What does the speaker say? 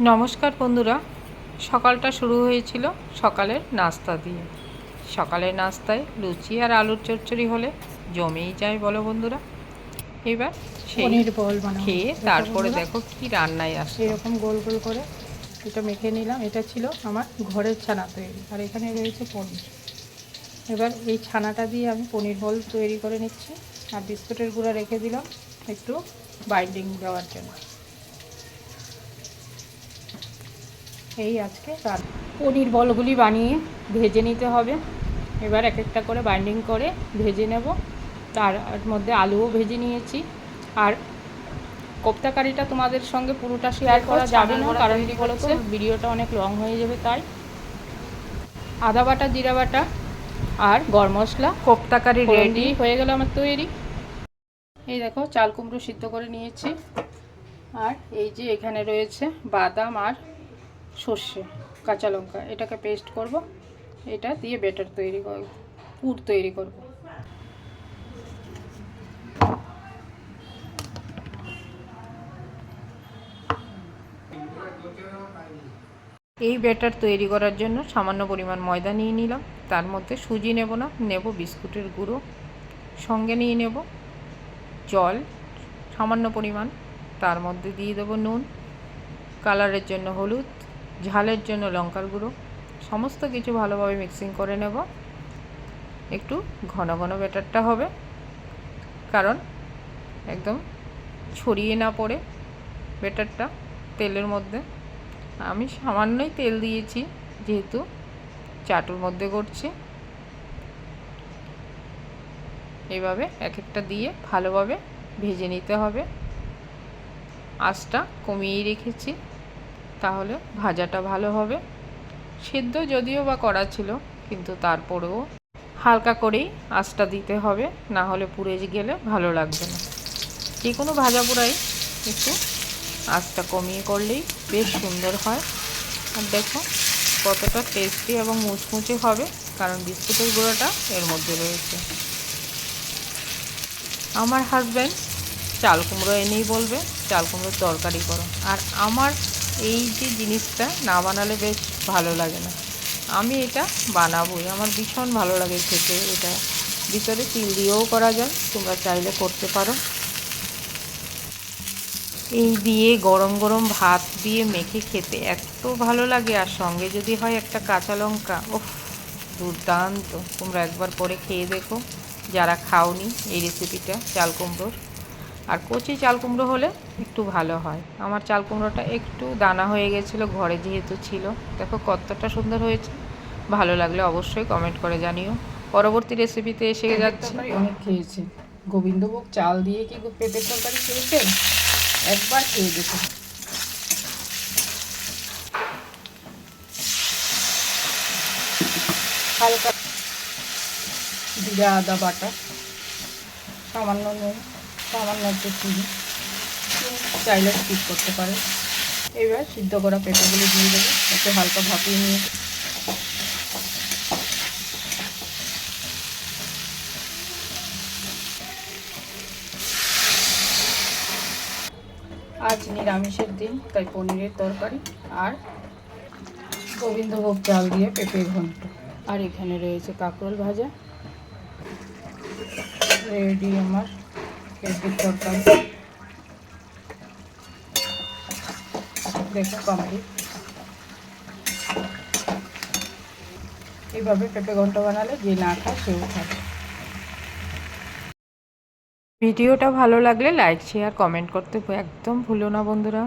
নমস্কার বন্ধুরা, সকালটা শুরু হয়েছিল সকালের নাস্তা দিয়ে। সকালের নাস্তায় লুচি আর আলুর চচ্চড়ি হলে জমেই যায় বলো বন্ধুরা। এবার সেই পনির বল বানাবো। খেয়ে তারপরে দেখো কি রান্নায় আসছে। এরকম গোল গোল করে এটা মেখে নিলাম। এটা ছিল আমার ঘরের ছানা তৈরি, আর এখানে রয়েছে পনির। এবার এই ছানাটা দিয়ে আমি পনির বল তৈরি করে নিচ্ছি, আর বিস্কুটের গুঁড়া রেখে দিলাম একটু বাইন্ডিং দেওয়ার জন্য। এই আজকে পনির বলগুলি বানিয়ে ভেজে নিতে হবে। এবার এক একটা করে বাইন্ডিং করে ভেজে নেব। তার মধ্যে আলুও ভেজে নিয়েছি। আর কোপ্তা কারিটা তোমাদের সঙ্গে পুরোটা শেয়ার করা যাবে না, কারণ কি বলতো ভিডিওটা অনেক লং হয়ে যাবে। তাই আদা বাটা, জিরা বাটা আর গরম মশলা, কোপ্তা কারি রেডি হয়ে গেল আমার তৈরি। এই দেখো চাল কুমড়ো সিদ্ধ করে নিয়েছি, আর এই যে এখানে রয়েছে বাদাম আর সর্ষে, কাঁচা লঙ্কা, এটাকে পেস্ট করব। এটা দিয়ে ব্যাটার তৈরি করব, পুর তৈরি করব। এই ব্যাটার তৈরি করার জন্য সামান্য পরিমাণ ময়দা নিয়ে নিলাম। তার মধ্যে সুজি নেব না, নেব বিস্কুটের গুঁড়ো। সঙ্গে নিয়ে নেব জল সামান্য পরিমাণ। তার মধ্যে দিয়ে দেবো নুন, কালারের জন্য হলুদ, ঝালের জন্য লঙ্কার গুঁড়ো। সমস্ত কিছু ভালোভাবে মিক্সিং করে নেব। একটু ঘন ঘন ব্যাটারটা হবে, কারণ একদম ছড়িয়ে না পড়ে ব্যাটারটা তেলের মধ্যে। আমি সামান্যই তেল দিয়েছি, যেহেতু চাটুর মধ্যে করছি। এইভাবে এক একটা দিয়ে ভালোভাবে ভেজে নিতে হবে। আঁচটা কমিয়েই রেখেছি, তাহলে ভাজাটা ভালো হবে। সিদ্ধ যদিও বা করা ছিল, কিন্তু তারপরেও হালকা করেই আঁচটা দিতে হবে, না হলে পুড়ে গেলে ভালো লাগবে না। যে কোনো ভাজা পোড়াই একটু আঁচটা কমিয়ে করলেই বেশ সুন্দর হয়। আর দেখো কতটা টেস্টি এবং মুচমুচে হবে, কারণ বিস্কুটের গুঁড়োটা এর মধ্যে রয়েছে। আমার হাজব্যান্ড চাল কুমড়ো এনেই বলবে চাল কুমড়োর তরকারি করো, আর আমার এই যে জিনিসটা না বানালে বেশ ভালো লাগে না। আমি এটা বানাবোই, আমার ভীষণ ভালো লাগে খেতে। এটা ভিতরে তিল দিয়েও করা যায়, তোমরা চাইলে করতে পারো। এই দিয়ে গরম গরম ভাত দিয়ে মেখে খেতে এত ভালো লাগে, আর সঙ্গে যদি হয় একটা কাঁচা লঙ্কা, ওফ দুর্দান্ত। তোমরা একবার করে খেয়ে দেখো যারা খাওনি এই রেসিপিটা চাল কুমড়োর। আর কচি চাল কুমড়ো হলে একটু ভালো হয়। আমার চাল কুমড়োটা একটু দানা হয়ে গেছিলো, ঘরে যেহেতু ছিল। দেখো কতটা সুন্দর হয়েছে। ভালো লাগলে অবশ্যই কমেন্ট করে জানিও। পরবর্তী রেসিপিতে এসে যাচ্ছে। অনেক খেয়েছি, গোবিন্দভোগ চাল দিয়ে কি পেঁপের তরকারি খেয়েছেন? একবার খেয়ে দেখুন। হালকা জিরা আদা বাটা, সামান্য নুন, সামান্য একটু চিনি, চাইলে স্কিপ করতে পারে। এবার সিদ্ধ করা পেঁপেগুলো দিয়ে দেবো, একটু হালকা ভাপিয়ে নিয়ে। আজ নিরামিষের দিন, তাই পনিরের তরকারি আর গোবিন্দভোগ চাল দিয়ে পেঁপে ঘন্ট। আর এখানে রয়েছে কাঁকরোল ভাজা। রেডি আমার পেঁপের তরকারি। দেখো কমপ্লিট। এইভাবে পেঁপে ঘন্ট বানালে যে না খায় সেও খাবে। ভিডিওটা ভালো লাগলে লাইক শেয়ার কমেন্ট করতে একদম ভুলো না বন্ধুরা।